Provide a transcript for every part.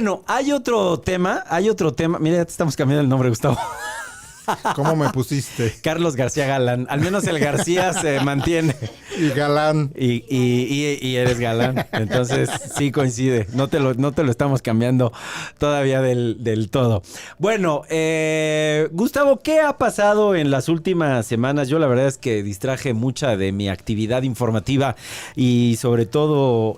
Bueno, hay otro tema. Mira, ya te estamos cambiando el nombre, Gustavo. ¿Cómo me pusiste? Carlos García Galán. Al menos el García se mantiene. Y galán. Y eres galán. Entonces, sí coincide. No te lo estamos cambiando todavía del todo. Bueno, Gustavo, ¿qué ha pasado en las últimas semanas? Yo la verdad es que distraje mucha de mi actividad informativa y sobre todo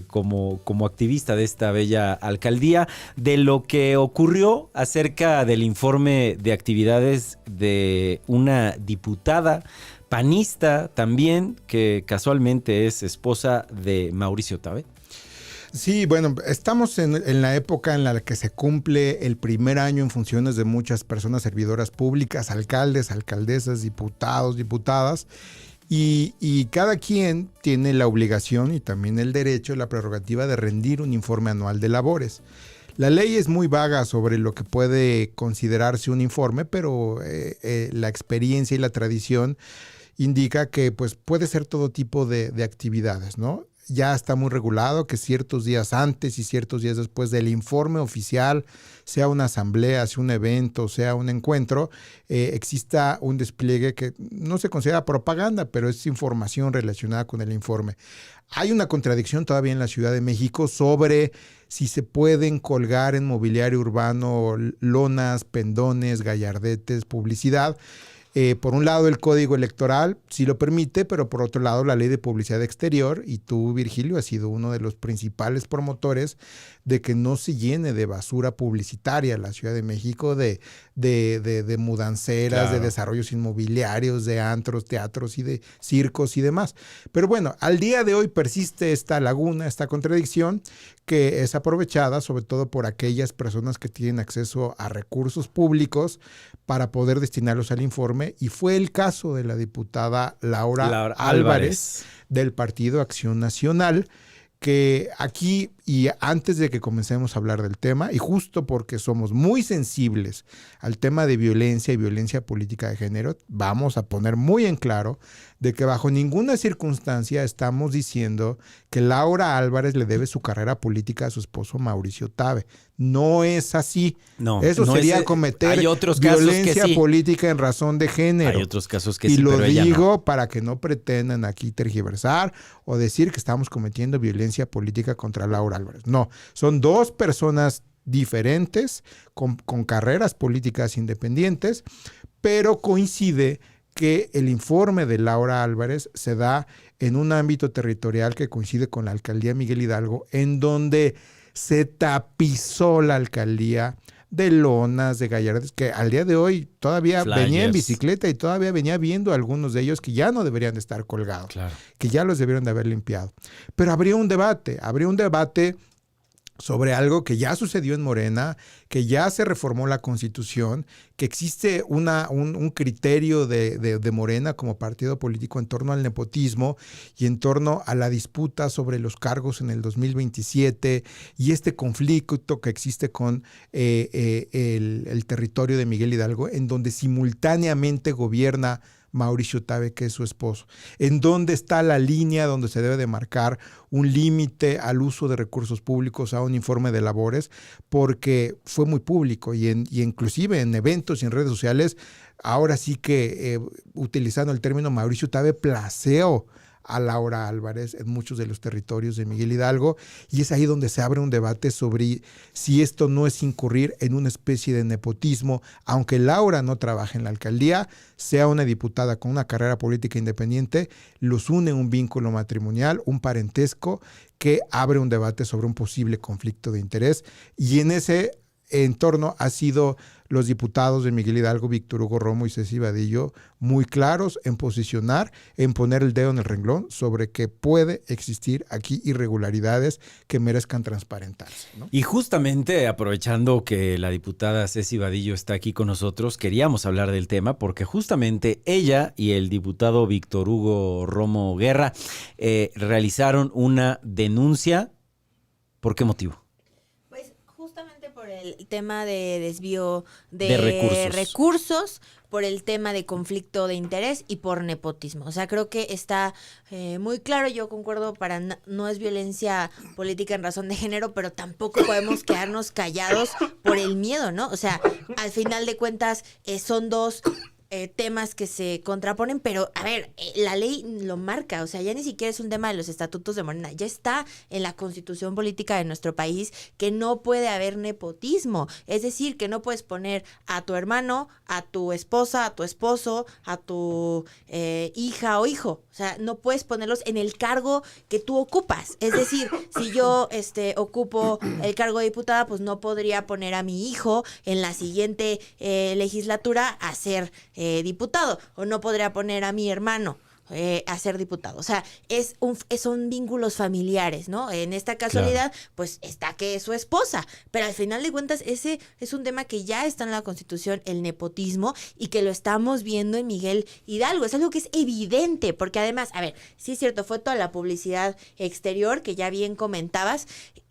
como activista de esta bella alcaldía, de lo que ocurrió acerca del informe de actividades de una diputada panista también, que casualmente es esposa de Mauricio Tabe. Sí, bueno, estamos en la época en la que se cumple el primer año en funciones de muchas personas servidoras públicas, alcaldes, alcaldesas, diputados, diputadas, y cada quien tiene la obligación y también el derecho, la prerrogativa de rendir un informe anual de labores. La ley es muy vaga sobre lo que puede considerarse un informe, pero la experiencia y la tradición indica que pues, puede ser todo tipo de actividades, ¿no? Ya está muy regulado que ciertos días antes y ciertos días después del informe oficial, sea una asamblea, sea un evento, sea un encuentro, exista un despliegue que no se considera propaganda, pero es información relacionada con el informe. Hay una contradicción todavía en la Ciudad de México sobre si se pueden colgar en mobiliario urbano lonas, pendones, gallardetes, publicidad. Por un lado el código electoral sí lo permite, pero por otro lado la ley de publicidad exterior, y tú, Virgilio, has sido uno de los principales promotores de que no se llene de basura publicitaria la Ciudad de México, de mudanceras, claro, de desarrollos inmobiliarios, de antros, teatros y de circos y demás. Pero bueno, al día de hoy persiste esta laguna, esta contradicción que es aprovechada sobre todo por aquellas personas que tienen acceso a recursos públicos para poder destinarlos al informe, y fue el caso de la diputada Laura Álvarez del Partido Acción Nacional, que aquí, y antes de que comencemos a hablar del tema, y justo porque somos muy sensibles al tema de violencia y violencia política de género, vamos a poner muy en claro de que bajo ninguna circunstancia estamos diciendo que Laura Álvarez le debe su carrera política a su esposo Mauricio Tabe. No es así. No, eso sería cometer violencia política en razón de género. Hay otros casos que sí, y lo pero digo no, para que no pretendan aquí tergiversar o decir que estamos cometiendo violencia política contra Laura Álvarez. No, son dos personas diferentes, con carreras políticas independientes, pero coincide que el informe de Laura Álvarez se da en un ámbito territorial que coincide con la alcaldía Miguel Hidalgo, en donde se tapizó la alcaldía de lonas, de gallardetes, que al día de hoy todavía venía en bicicleta y todavía venía viendo algunos de ellos que ya no deberían de estar colgados, claro, que ya los debieron de haber limpiado. Pero habría un debate sobre algo que ya sucedió en Morena, que ya se reformó la Constitución, que existe un criterio de Morena como partido político en torno al nepotismo y en torno a la disputa sobre los cargos en el 2027 y este conflicto que existe con el territorio de Miguel Hidalgo, en donde simultáneamente gobierna Mauricio Tabe, que es su esposo. ¿En dónde está la línea donde se debe de marcar un límite al uso de recursos públicos a un informe de labores? Porque fue muy público y inclusive en eventos y en redes sociales, ahora sí que utilizando el término Mauricio Tabe placeó a Laura Álvarez en muchos de los territorios de Miguel Hidalgo, y es ahí donde se abre un debate sobre si esto no es incurrir en una especie de nepotismo, aunque Laura no trabaje en la alcaldía, sea una diputada con una carrera política independiente, los une un vínculo matrimonial, un parentesco que abre un debate sobre un posible conflicto de interés, y en ese entorno ha sido los diputados de Miguel Hidalgo, Víctor Hugo Romo y Ceci Vadillo, muy claros en posicionar, en poner el dedo en el renglón sobre que puede existir aquí irregularidades que merezcan transparentarse, ¿no? Y justamente aprovechando que la diputada Ceci Vadillo está aquí con nosotros, queríamos hablar del tema porque justamente ella y el diputado Víctor Hugo Romo Guerra realizaron una denuncia. ¿Por qué motivo? Pues justamente por el el tema de desvío De recursos, por el tema de conflicto de interés y por nepotismo. O sea, creo que está muy claro, yo concuerdo, no es violencia política en razón de género, pero tampoco podemos quedarnos callados por el miedo, ¿no? O sea, al final de cuentas son dos temas que se contraponen, pero a ver, la ley lo marca, o sea, ya ni siquiera es un tema de los estatutos de Morena, ya está en la constitución política de nuestro país que no puede haber nepotismo, es decir, que no puedes poner a tu hermano, a tu esposa, a tu esposo, a tu hija o hijo, o sea, no puedes ponerlos en el cargo que tú ocupas, es decir, si yo ocupo el cargo de diputada, pues no podría poner a mi hijo en la siguiente legislatura a ser diputado, o no podría poner a mi hermano a ser diputado. O sea, son vínculos familiares, ¿no? En esta casualidad, pues está que es su esposa, pero al final de cuentas ese es un tema que ya está en la Constitución, el nepotismo, y que lo estamos viendo en Miguel Hidalgo. Es algo que es evidente, porque además, a ver, sí es cierto, fue toda la publicidad exterior que ya bien comentabas,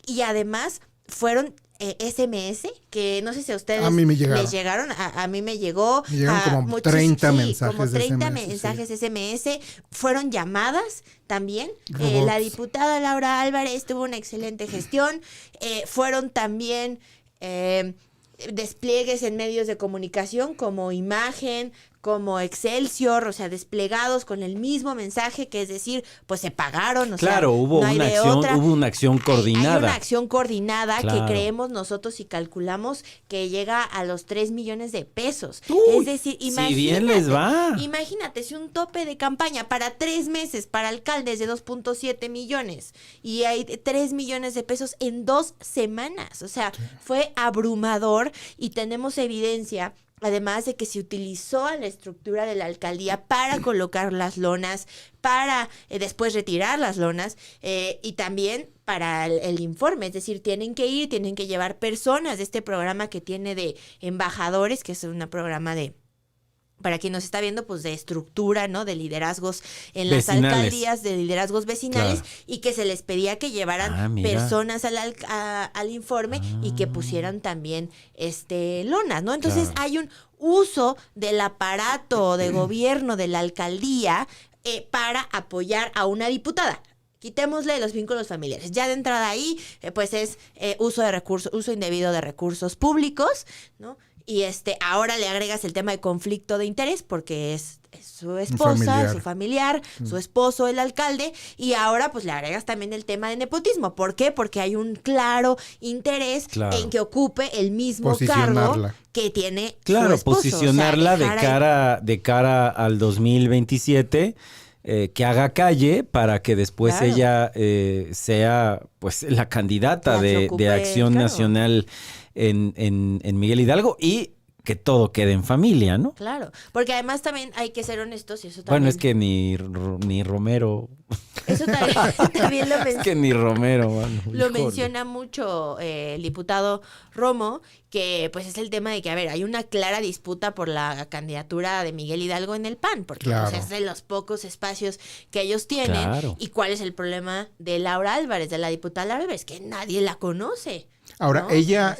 y además fueron SMS, que no sé si a ustedes les llegaron, a mí me llegó. Me llegaron como 30 mensajes como 30 SMS, mensajes SMS, fueron llamadas también. La diputada Laura Álvarez tuvo una excelente gestión, fueron también despliegues en medios de comunicación como Imagen, como Excelsior, o sea, desplegados con el mismo mensaje, que es decir, pues se pagaron, o sea, hubo no hay una de acción, otra. hubo una acción coordinada. Hay una acción coordinada que Claro. creemos nosotros y calculamos que llega a los 3 millones de pesos. Uy, Es decir, si bien les va. Imagínate, si un tope de campaña para 3 meses para alcaldes de 2.7 millones y hay 3 millones de pesos en 2 semanas. O sea, fue abrumador y tenemos evidencia. Además de que se utilizó a la estructura de la alcaldía para colocar las lonas, para después retirar las lonas y también para el informe. Es decir, tienen que llevar personas de este programa que tiene de embajadores, que es un programa de, para quien nos está viendo, pues de estructura, ¿no? De liderazgos en las alcaldías, de liderazgos vecinales, claro. Y que se les pedía que llevaran personas al informe y que pusieran también lonas, ¿no? Entonces hay un uso del aparato de gobierno de la alcaldía para apoyar a una diputada. Quitémosle los vínculos familiares. Ya de entrada ahí, pues es uso indebido de recursos públicos, ¿no? Y ahora le agregas el tema de conflicto de interés porque es su esposa, su familiar, su esposo, el alcalde, y ahora pues le agregas también el tema de nepotismo. ¿Por qué? Porque hay un claro interés en que ocupe el mismo cargo que tiene su esposo. Posicionarla, o sea, de cara al 2027. Que haga calle para que después ella sea pues la candidata de Acción Nacional en Miguel Hidalgo y que todo quede en familia, ¿no? Claro, porque además también hay que ser honestos y eso también... Bueno, es que ni Romero... Eso también lo menciona. Es que ni Romero, mano. Lo menciona mucho el diputado Romo, que pues es el tema de que, a ver, hay una clara disputa por la candidatura de Miguel Hidalgo en el PAN, porque pues, es de los pocos espacios que ellos tienen. Claro. ¿Y cuál es el problema de Laura Álvarez, de la diputada Laura Álvarez? Que nadie la conoce. Ahora, ¿no? ella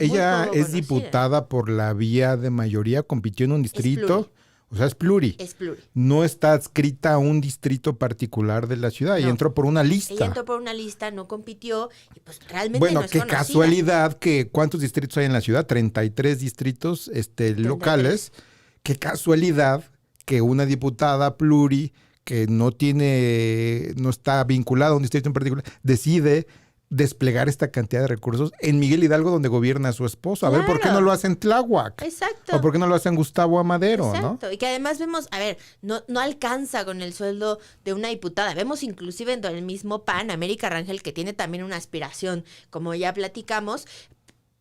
es diputada por la vía de mayoría, compitió en un distrito, o sea, es pluri. Es pluri. No está adscrita a un distrito particular de la ciudad, ella entró por una lista. Ella entró por una lista, no compitió, y pues realmente bueno, no es qué conocida. casualidad que, ¿cuántos distritos hay en la ciudad? 33 distritos 33. Locales. Qué casualidad que una diputada pluri que no está vinculada a un distrito en particular, decide desplegar esta cantidad de recursos en Miguel Hidalgo, donde gobierna su esposo. A ver, ¿por qué no lo hace en Tláhuac? Exacto. ¿O por qué no lo hace en Gustavo Amadero? Exacto. ¿No? Y que además vemos, a ver, no alcanza con el sueldo de una diputada. Vemos inclusive dentro del mismo PAN, América Rangel, que tiene también una aspiración, como ya platicamos,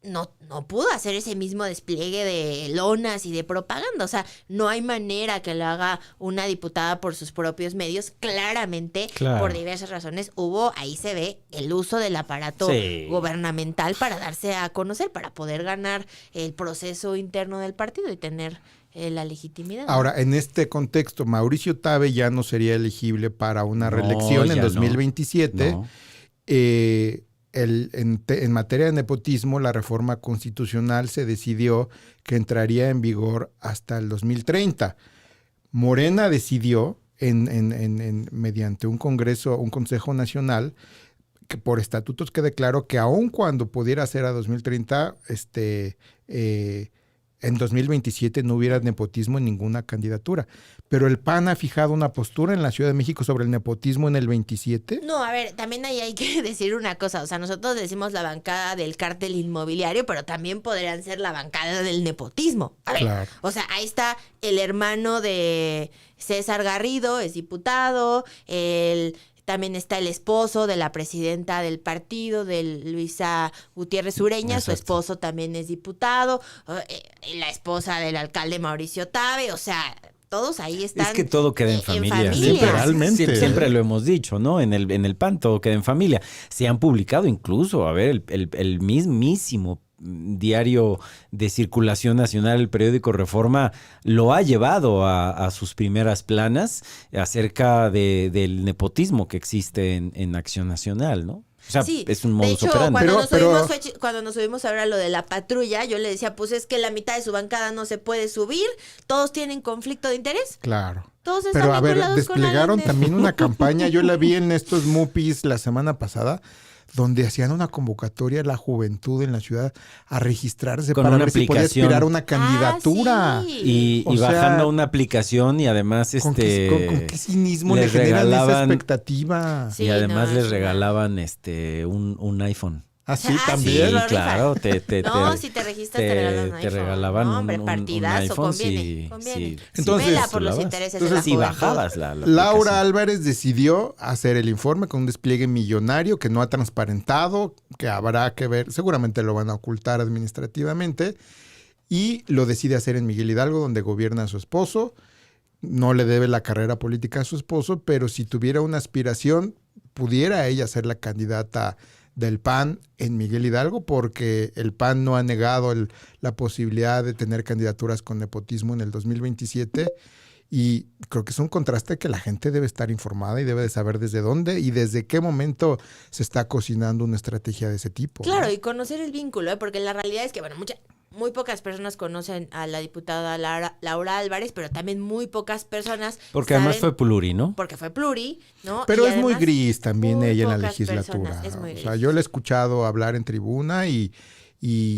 no pudo hacer ese mismo despliegue de lonas y de propaganda. O sea, no hay manera que lo haga una diputada por sus propios medios. Claramente, por diversas razones, ahí se ve el uso del aparato gubernamental para darse a conocer, para poder ganar el proceso interno del partido y tener la legitimidad. Ahora, en este contexto, Mauricio Tabe ya no sería elegible para una reelección en 2027. en materia de nepotismo, la reforma constitucional se decidió que entraría en vigor hasta el 2030. Morena decidió, mediante un Consejo Nacional, que por estatutos quede claro que aun cuando pudiera ser a 2030, en 2027 no hubiera nepotismo en ninguna candidatura. Pero el PAN ha fijado una postura en la Ciudad de México sobre el nepotismo en el 27. No, a ver, también ahí hay que decir una cosa. O sea, nosotros decimos la bancada del cártel inmobiliario, pero también podrían ser la bancada del nepotismo. A ver, Claro. o sea, ahí está el hermano de César Garrido, es diputado, también está el esposo de la presidenta del partido, de Luisa Gutiérrez Ureña. Exacto. Su esposo también es diputado. La esposa del alcalde Mauricio Tabe. O sea, todos ahí están. Es que todo queda en familia. Literalmente. Siempre lo hemos dicho, ¿no? En el PAN todo queda en familia. Se han publicado incluso, a ver, el mismísimo diario de circulación nacional, el periódico Reforma, lo ha llevado a sus primeras planas acerca del nepotismo que existe en Acción Nacional, ¿no? O sea, Sí, es un de modus hecho, operandi. cuando nos subimos ahora a lo de la patrulla, yo le decía, pues es que la mitad de su bancada no se puede subir, todos tienen conflicto de interés, Claro. todos están Pero a ver, vinculados con desplegaron Allende. también una campaña, yo la vi en estos MUPIs la semana pasada, donde hacían una convocatoria a la juventud en la ciudad a registrarse Con para una ver si podía aplicación. aspirar a una candidatura. Ah, sí. Y O sea, bajando una aplicación y además ¿Con qué cinismo le les generan esa regalaban- expectativa? Sí, y además no, les es una- regalaban un iPhone. Así Ah, también. sí, lo claro, No, si te registras te regalan un te iPhone. regalaban No, hombre, un partidazo, iPhone conviene. si Entonces, vela por los postulabas. intereses de Entonces, la si juventud. bajabas la Laura aplicación. Álvarez decidió hacer el informe con un despliegue millonario que no ha transparentado, que habrá que ver, seguramente lo van a ocultar administrativamente, y lo decide hacer en Miguel Hidalgo, donde gobierna su esposo. No le debe la carrera política a su esposo, pero si tuviera una aspiración, pudiera ella ser la candidata del PAN en Miguel Hidalgo, porque el PAN no ha negado la posibilidad de tener candidaturas con nepotismo en el 2027. Y creo que es un contraste que la gente debe estar informada y debe de saber desde dónde y desde qué momento se está cocinando una estrategia de ese tipo. Claro, ¿no? y conocer el vínculo, ¿eh? Porque la realidad es que, bueno, muy pocas personas conocen a la diputada Laura Álvarez, pero también muy pocas personas Porque además saben- fue pluri, ¿no? Porque fue pluri, ¿no? Pero Y es muy además, gris también muy ella en la pocas legislatura. personas, es muy O gris. sea, yo la he escuchado hablar en tribuna y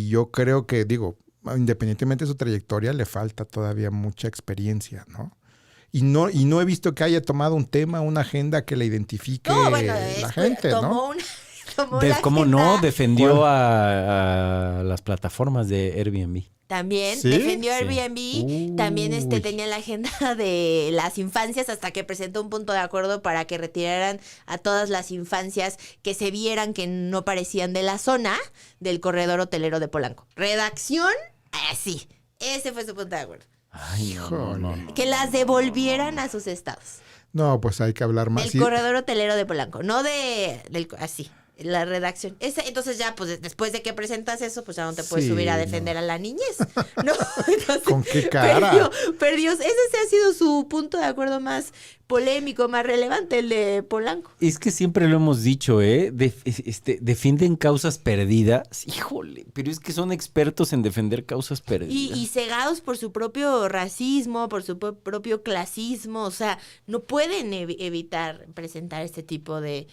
yo creo que, digo, independientemente de su trayectoria, le falta todavía mucha experiencia, ¿no? Y no he visto que haya tomado un tema, una agenda que la identifique No, bueno, la gente, ¿no? tomó la ¿Cómo no? agenda. Defendió a las plataformas de Airbnb. También ¿Sí? defendió Sí. Airbnb, también Uy. tenía la agenda de las infancias hasta que presentó un punto de acuerdo para que retiraran a todas las infancias que se vieran que no parecían de la zona del corredor hotelero de Polanco. Redacción, así. Ese fue su punto de acuerdo. Ay, no. Que las devolvieran a sus estados. No, pues hay que hablar más. Del Sí, corredor hotelero de Polanco, no así. La redacción. Entonces ya, pues después de que presentas eso, pues ya no te puedes Sí, subir a no. defender a la niñez. No, entonces, ¿Con qué cara? Perdió. Ese sí ha sido su punto de acuerdo más polémico, más relevante, el de Polanco. Es que siempre lo hemos dicho, ¿eh? Defienden causas perdidas. Híjole, pero es que son expertos en defender causas perdidas. Y cegados por su propio racismo, por su propio clasismo. O sea, no pueden evitar presentar este tipo de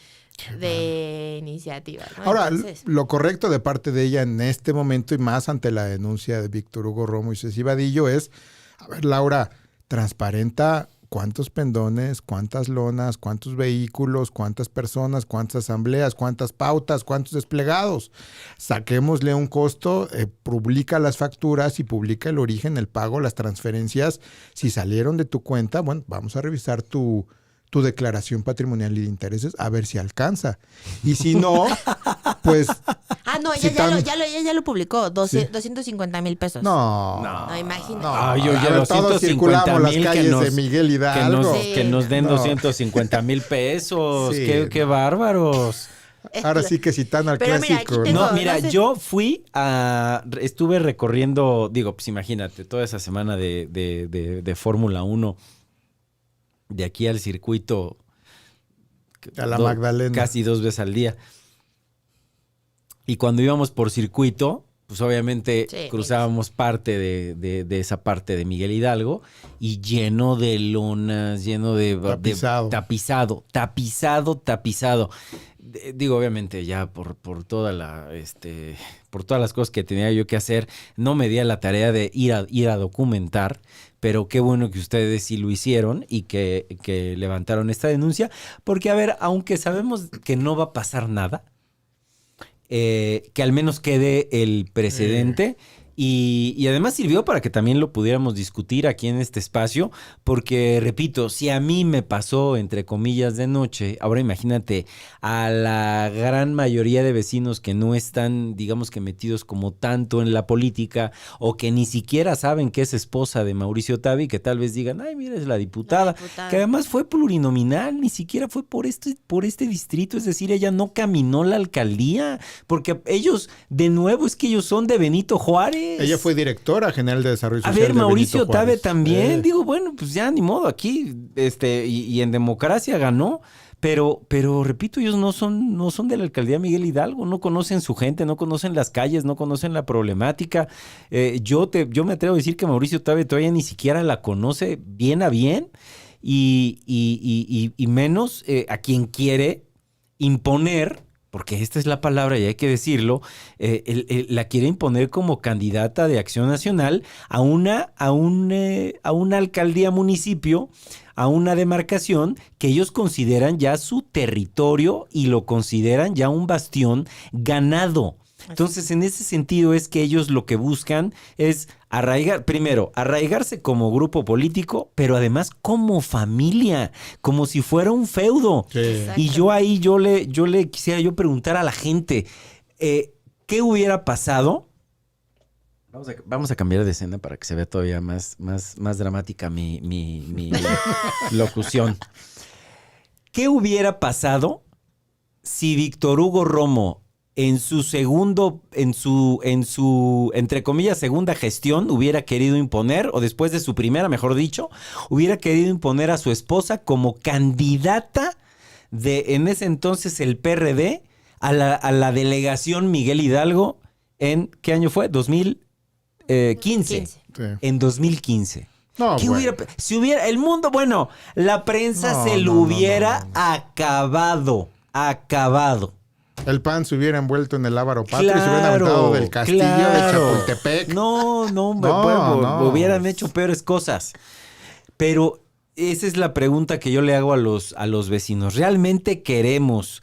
iniciativas, ¿no? Ahora, Entonces, lo correcto de parte de ella en este momento y más ante la denuncia de Víctor Hugo Romo y Ceci Vadillo es, a ver, Laura, transparenta cuántos pendones, cuántas lonas, cuántos vehículos, cuántas personas, cuántas asambleas, cuántas pautas, cuántos desplegados. Saquémosle un costo, publica las facturas y publica el origen, el pago, las transferencias. Si salieron de tu cuenta, bueno, vamos a revisar tu declaración patrimonial y de intereses a ver si alcanza. Y si no, pues... no, si ella ya lo publicó, Sí. 250,000 pesos. No. No, imagínate. No, Ay, oye, a ver, todos 250,000 circulamos las que calles nos- de Miguel Hidalgo. Sí. Que nos den No. 250,000 pesos. Sí, Qué no. bárbaros. Ahora sí que citando al Pero mira, clásico. aquí tengo- No, mira, no sé. yo estuve recorriendo, digo, pues imagínate, toda esa semana de Fórmula 1, de aquí al circuito. A la Magdalena. Casi 2 veces al día. Y cuando íbamos por circuito, pues obviamente Sí, cruzábamos parte de esa parte de Miguel Hidalgo y lleno de lonas, lleno de Tapizado. tapizado. Digo, obviamente ya por toda por todas las cosas que tenía yo que hacer, no me di a la tarea de ir a documentar, pero qué bueno que ustedes sí lo hicieron y que levantaron esta denuncia, porque a ver, aunque sabemos que no va a pasar nada, que al menos quede el precedente. Y además sirvió para que también lo pudiéramos discutir aquí en este espacio, porque, repito, si a mí me pasó, entre comillas, de noche, ahora imagínate a la gran mayoría de vecinos que no están, digamos que metidos como tanto en la política o que ni siquiera saben que es esposa de Mauricio Tavi, que tal vez digan, ay, mira, es la diputada, que además fue plurinominal, ni siquiera fue por este distrito, es decir, ella no caminó la alcaldía, porque ellos, de nuevo, es que ellos son de Benito Juárez. Ella fue directora general de Desarrollo Social. A ver, de Mauricio Benito Juárez. Tabe también. Digo, bueno, pues ya ni modo, aquí, y en democracia ganó. Pero repito, ellos no son de la alcaldía Miguel Hidalgo, no conocen su gente, no conocen las calles, no conocen la problemática. Yo me atrevo a decir que Mauricio Tabe todavía ni siquiera la conoce bien a bien y menos a quien quiere imponer, porque esta es la palabra y hay que decirlo, la quiere imponer como candidata de Acción Nacional a una alcaldía municipio, a una demarcación que ellos consideran ya su territorio y lo consideran ya un bastión ganado. Entonces, en ese sentido es que ellos lo que buscan es arraigarse como grupo político, pero además como familia, como si fuera un feudo. Sí. Y yo le quisiera preguntar a la gente, ¿qué hubiera pasado? Vamos a cambiar de escena para que se vea todavía más dramática mi locución. ¿Qué hubiera pasado si Víctor Hugo Romo en su entre comillas segunda gestión hubiera querido imponer, o después de su primera, mejor dicho, hubiera querido imponer a su esposa como candidata en ese entonces el PRD a la delegación Miguel Hidalgo en, ¿qué año fue? 2015. Sí. En 2015. No, ¿Qué bueno. si hubiera el mundo, bueno, la prensa se lo hubiera acabado. El PAN se hubiera envuelto en el Ávaro Patrio y se hubieran aventado del castillo de Chapultepec. No, hubieran hecho peores cosas. Pero esa es la pregunta que yo le hago a los vecinos. ¿Realmente queremos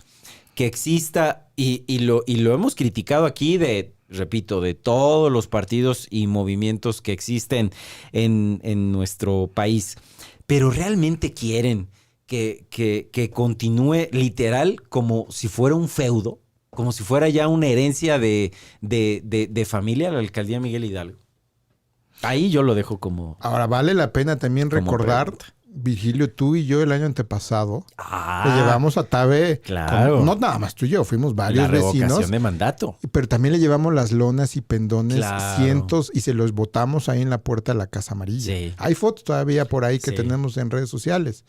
que exista, y lo hemos criticado aquí repito, de todos los partidos y movimientos que existen en nuestro país, pero realmente quieren que continúe literal como si fuera un feudo, como si fuera ya una herencia de familia la alcaldía Miguel Hidalgo? Ahí yo lo dejo como... Ahora, vale la pena también como recordar, pregunta. Virgilio, tú y yo el año antepasado, Ah, le llevamos a Tabe, claro. no nada más tú y yo, fuimos la varios revocación vecinos, de mandato. pero también le llevamos las lonas y pendones, Claro. cientos, y se los botamos ahí en la puerta de la Casa Amarilla. Sí. Hay fotos todavía por ahí que Sí. tenemos en redes sociales.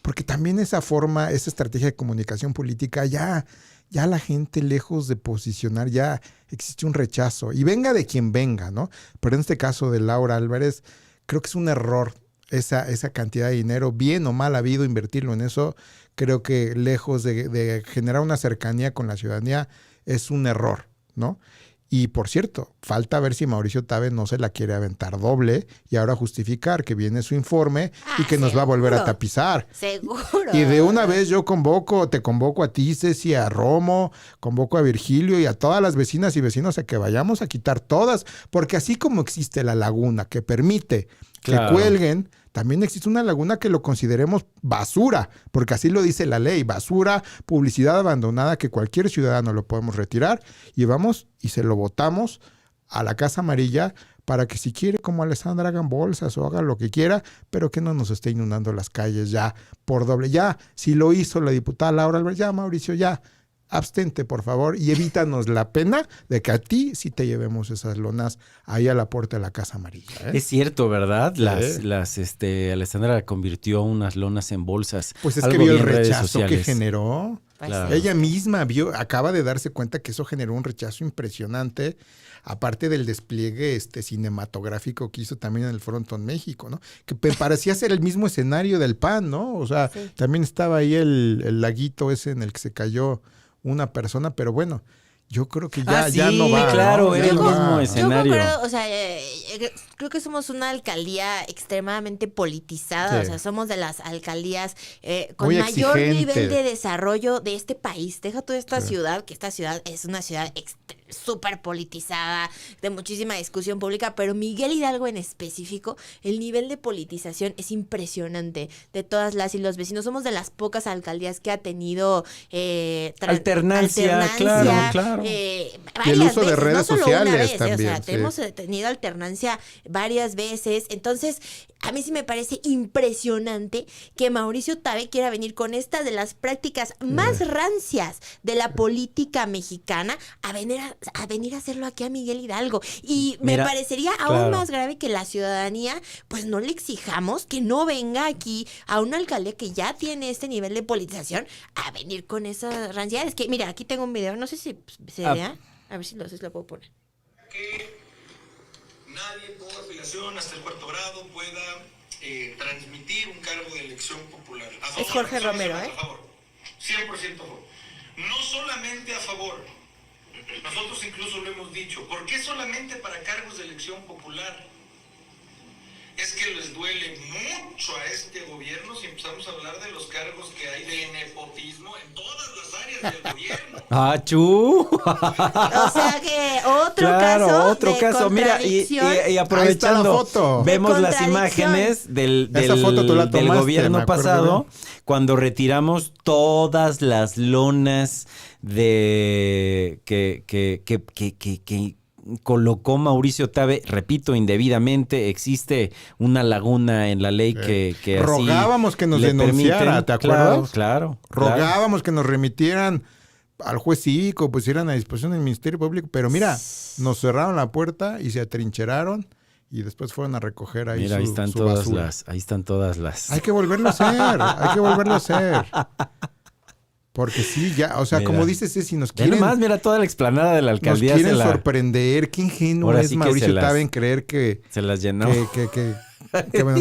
Porque también esa forma, esa estrategia de comunicación política, ya la gente, lejos de posicionar, ya existe un rechazo. Y venga de quien venga, ¿no? Pero en este caso de Laura Álvarez, creo que es un error esa cantidad de dinero, bien o mal habido, invertirlo en eso. Creo que lejos de generar una cercanía con la ciudadanía, es un error, ¿no? Y por cierto, falta ver si Mauricio Tabe no se la quiere aventar doble y ahora justificar que viene su informe y que nos va a volver a seguro. tapizar. Seguro. Y de una vez te convoco a ti, Ceci, a Romo, convoco a Virgilio y a todas las vecinas y vecinos a que vayamos a quitar todas, porque así como existe la laguna que permite Claro. que cuelguen, también existe una laguna que lo consideremos basura, porque así lo dice la ley, basura, publicidad abandonada, que cualquier ciudadano lo podemos retirar, y vamos y se lo botamos a la Casa Amarilla para que si quiere, como Alessandra, hagan bolsas o hagan lo que quiera, pero que no nos esté inundando las calles ya por doble. Ya, si lo hizo la diputada Laura Álvarez, ya, Mauricio, ya abstente, por favor, y evítanos la pena de que a ti sí te llevemos esas lonas ahí a la puerta de la Casa Amarilla. Es cierto, ¿verdad? Alessandra convirtió unas lonas en bolsas. Pues es Algo que vio el vi en redes rechazo que sociales. generó. Pues Claro. Ella misma acaba de darse cuenta que eso generó un rechazo impresionante, aparte del despliegue cinematográfico que hizo también en el Frontón México, ¿no? Que parecía ser el mismo escenario del PAN, ¿no? O sea, Sí. también estaba ahí el laguito ese en el que se cayó una persona, pero bueno, yo creo que ya, sí, ya no va. claro, ¿no? era Ya el no mismo va. escenario. Yo concuerdo, o sea, creo que somos una alcaldía extremadamente politizada, Sí. o sea, somos de las alcaldías con Muy mayor exigente. nivel de desarrollo de este país. Deja toda esta ciudad, que esta ciudad es una ciudad súper politizada, de muchísima discusión pública, pero Miguel Hidalgo en específico, el nivel de politización es impresionante de todas las y los vecinos. Somos de las pocas alcaldías que ha tenido Alternancia, claro. Y el uso de veces, redes no solo sociales una vez, también, o sea, sí. hemos tenido alternancia varias veces. Entonces, a mí sí me parece impresionante que Mauricio Tabe quiera venir con esta de las prácticas más rancias de la política mexicana a venir a hacerlo aquí a Miguel Hidalgo. Y Mira, me parecería claro. aún más grave que la ciudadanía, pues no le exijamos que no venga aquí a una alcaldía que ya tiene este nivel de politización a venir con esas ranciedades. Que, mira, aquí tengo un video, no sé si se vea. A ver si lo puedo poner. Que nadie por afiliación hasta el cuarto grado pueda transmitir un cargo de elección popular. A favor, Es Jorge Romero, A favor. 100% a favor. No solamente a favor. Nosotros incluso lo hemos dicho. ¿Por qué solamente para cargos de elección popular? Es que les duele mucho a este gobierno si empezamos a hablar de los cargos que hay de nepotismo en todas las áreas del gobierno. ¡Achú! O sea que otro Claro, caso otro de caso. Mira, y Ahí contradicción. está la aprovechando, foto. vemos De las contradicción. imágenes Esa foto tú la del tomaste, gobierno me acuerdo pasado, bien. cuando retiramos todas las lonas de que colocó Mauricio Tabe, repito, indebidamente. Existe una laguna en la ley que así Rogábamos que nos le denunciara, permiten. ¿te acuerdas? Claro. Rogábamos que nos remitieran al juez cívico, pusieran a disposición del Ministerio Público, pero mira, nos cerraron la puerta y se atrincheraron y después fueron a recoger ahí Mira, su, ahí están su todas basura. ahí están todas las. Hay que volverlo a hacer, hay que volverlo a hacer. Porque sí, ya, o sea, Mira. como dices, si nos Ve quieren, nomás, mira toda la explanada de la nos alcaldía quieren se, sorprender, qué ingenuo Ahora es sí que Mauricio se las- Tabe en creer que las llenó. que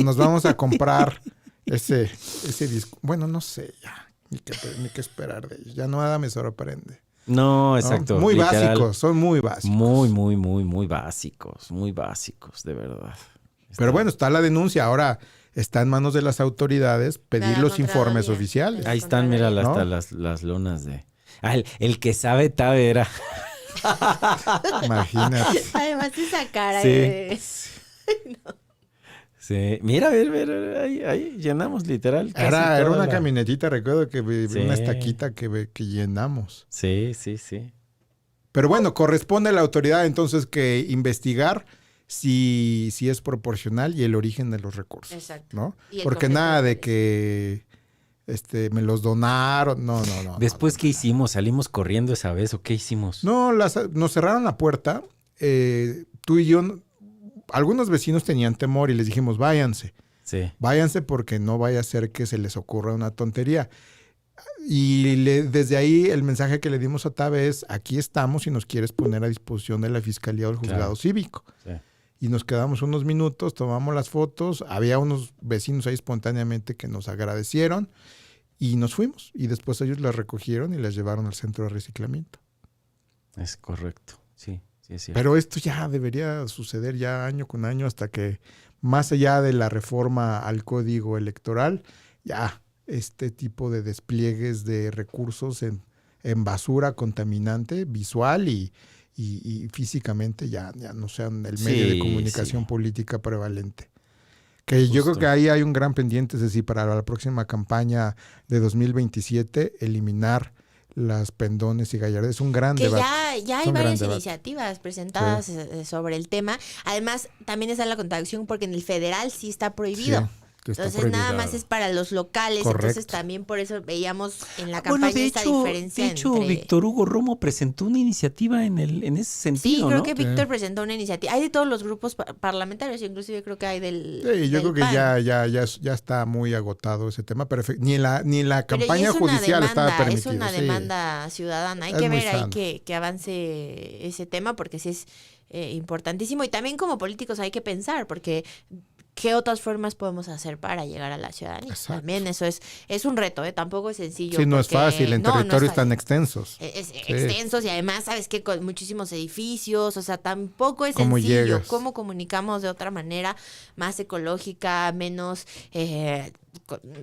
nos vamos a comprar ese disco. Bueno, no sé, ya, ni qué esperar de ellos. Ya nada me sorprende. No, ¿no? exacto. Muy literal. básicos, son muy básicos. Muy básicos, de verdad. Pero bueno, está la denuncia. Ahora está en manos de las autoridades pedir La los informes Contraloría. oficiales. Ahí están, mira, ¿no? hasta las lonas de. Ah, el que sabe Tabe era. Imagínate. Además esa cara Sí. de... Sí. Mira, a ver, ahí llenamos literal. casi Era toda una la- camionetita, recuerdo que Sí. una estaquita que llenamos. Sí. Pero bueno, corresponde a la autoridad entonces que investigar si es proporcional y el origen de los recursos. Exacto. ¿No? Y el Porque conflicto nada de de que me los donaron. No. Después, ¿qué hicimos? ¿Salimos corriendo esa vez o qué hicimos? No, nos cerraron la puerta. Tú y yo, algunos vecinos tenían temor y les dijimos, váyanse. Sí. Váyanse porque no vaya a ser que se les ocurra una tontería. Y desde ahí el mensaje que le dimos a Tabe es, aquí estamos si nos quieres poner a disposición de la Fiscalía o el Juzgado Claro. Cívico. Sí. Y nos quedamos unos minutos, tomamos las fotos, había unos vecinos ahí espontáneamente que nos agradecieron y nos fuimos. Y después ellos las recogieron y las llevaron al centro de reciclamiento. Es correcto. Sí, es cierto. Pero esto ya debería suceder ya año con año hasta que, más allá de la reforma al código electoral, ya este tipo de despliegues de recursos en basura contaminante, visual y físicamente ya no sean el medio de Sí, comunicación sí. política prevalente. Que yo creo Justo. que ahí hay un gran pendiente, es decir, para la próxima campaña de 2027, eliminar las pendones y gallardetes. Es un gran Que debate. ya Es hay un gran varias debate. iniciativas presentadas sobre el tema. Además, también está la contradicción porque en el federal sí está prohibido. Entonces nada más es para los locales. Correcto. Entonces también por eso veíamos en la Bueno, campaña esta diferencia de hecho, entre... Víctor Hugo Romo presentó una iniciativa en ese sentido, Sí, creo ¿no? que Víctor presentó una iniciativa. Hay de todos los grupos parlamentarios, inclusive creo que hay del Sí, yo del creo que PAN. ya está muy agotado ese tema, pero ni en la Pero ya campaña es una judicial estaba demanda, permitido. es una sí. demanda ciudadana. Hay Es que muy ver ahí sano. que avance ese tema porque sí es importantísimo. Y también como políticos hay que pensar porque ¿qué otras formas podemos hacer para llegar a la ciudadanía? Exacto. También eso es un reto, tampoco es sencillo. Sí, no es porque- fácil en no, no es territorios tan fácil. extensos. Es Sí. extensos y además, ¿sabes qué? Con muchísimos edificios, o sea, tampoco es ¿Cómo sencillo. llegas? ¿Cómo comunicamos de otra manera más ecológica, menos...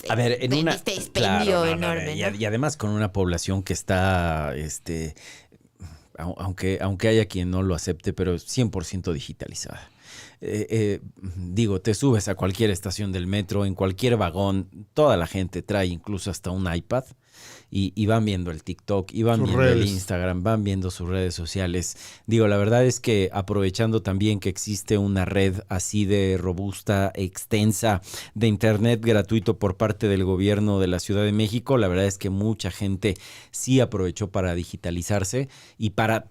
A ver, en una este expendio claro, enorme, ¿no? y además con una población que está, aunque haya quien no lo acepte, pero 100% digitalizada. Digo, te subes a cualquier estación del metro, en cualquier vagón, toda la gente trae incluso hasta un iPad y van viendo el TikTok, y van Sus viendo el redes. Instagram, van viendo sus redes sociales. Digo, la verdad es que aprovechando también que existe una red así de robusta, extensa, de internet gratuito por parte del gobierno de la Ciudad de México, la verdad es que mucha gente sí aprovechó para digitalizarse y para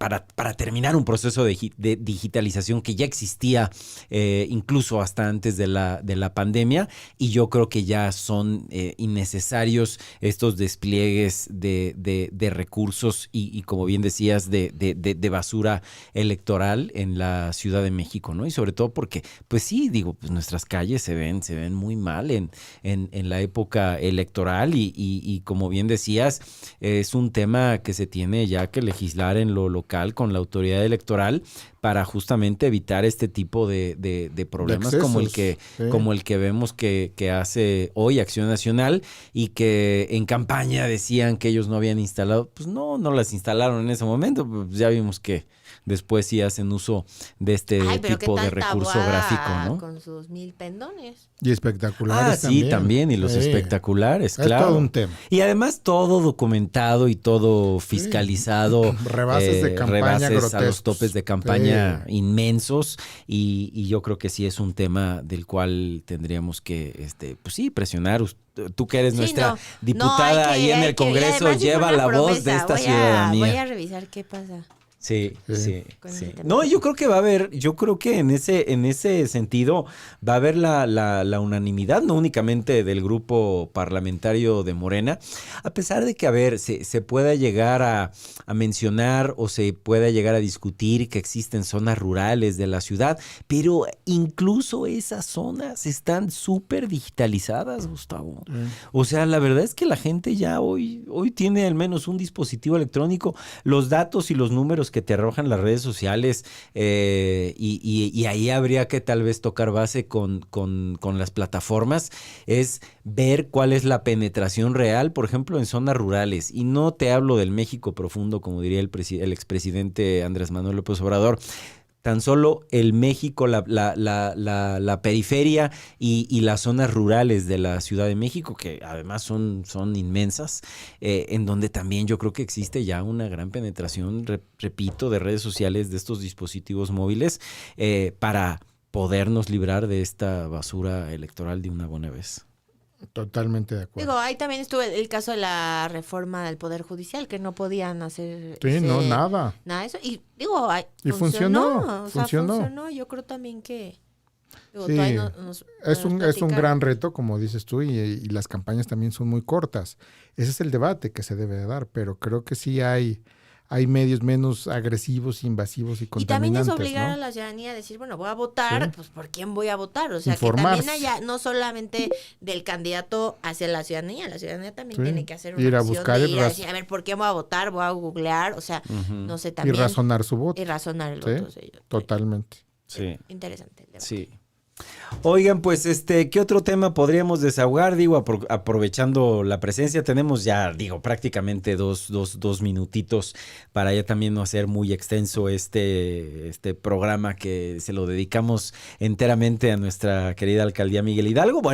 terminar un proceso de digitalización que ya existía incluso hasta antes de la pandemia, y yo creo que ya son innecesarios estos despliegues de recursos y como bien decías, de basura electoral en la Ciudad de México, ¿no? Y sobre todo porque, pues sí, digo, pues nuestras calles se ven muy mal en la época electoral y como bien decías, es un tema que se tiene ya que legislar en lo local con la autoridad electoral para justamente evitar este tipo de problemas excesos, como el que vemos que hace hoy Acción Nacional, y que en campaña decían que ellos no habían instalado. Pues no las instalaron en ese momento. Pues ya vimos que después sí hacen uso de este Ay, pero qué tipo de tanta recurso boada gráfico, ¿no? con sus 1000 pendones. Y espectaculares Sí, también, y los Sí. espectaculares, Es claro. todo un tema. Y además todo documentado y todo fiscalizado. Rebases de campaña rebases a los grotescos. topes de campaña Sí. inmensos. Y yo creo que sí es un tema del cual tendríamos que, pues sí, presionar. Tú que eres Sí, nuestra no. diputada No, hay que- ahí en hay el que- y Congreso, además sí fue lleva una la voz promesa. de esta Voy ciudadanía. a revisar qué pasa. Sí, sí, Con sí. el tema. No, yo creo que va a haber, yo creo que en ese sentido va a haber la unanimidad, no únicamente del grupo parlamentario de Morena, a pesar de que, a ver, se pueda llegar a mencionar o se pueda llegar a discutir que existen zonas rurales de la ciudad, pero incluso esas zonas están súper digitalizadas, Gustavo. O sea, la verdad es que la gente ya hoy tiene al menos un dispositivo electrónico. Los datos y los números que te arrojan las redes sociales, y ahí habría que tal vez tocar base con las plataformas, es ver cuál es la penetración real, por ejemplo, en zonas rurales. Y no te hablo del México profundo, como diría el expresidente Andrés Manuel López Obrador. Tan solo el México, la periferia y las zonas rurales de la Ciudad de México, que además son inmensas, en donde también yo creo que existe ya una gran penetración, repito, de redes sociales, de estos dispositivos móviles, para podernos librar de esta basura electoral de una buena vez. Totalmente de acuerdo. Digo, ahí también estuvo el caso de la reforma del Poder Judicial, que no podían hacer... Sí, no, nada. Nada de eso. Y digo, Y funcionó, O sea, funcionó. funcionó. Yo creo también que... Digo, Sí. tú ahí nos Es un platicar. gran reto, como dices tú, y las campañas también son muy cortas. Ese es el debate que se debe de dar, pero creo que sí hay medios menos agresivos, invasivos y Y contaminantes, también es obligar ¿no? a la ciudadanía a decir, bueno, voy a votar, Sí. pues ¿por quién voy a votar? O sea, Informarse. que también haya, no solamente del candidato hacia la ciudadanía también Sí. tiene que hacer una Ir a acción buscar de y ir a decir, a ver, ¿por qué voy a votar? Voy a googlear, o sea, no sé, Y también. razonar su voto. Y razonar el Sí, voto. Sí, totalmente. Sí. Interesante el debate. Sí. Oigan, pues, ¿qué otro tema podríamos desahogar? Digo, aprovechando la presencia, tenemos ya, prácticamente dos minutitos para ya también no hacer muy extenso este programa que se lo dedicamos enteramente a nuestra querida alcaldía Miguel Hidalgo. Bueno,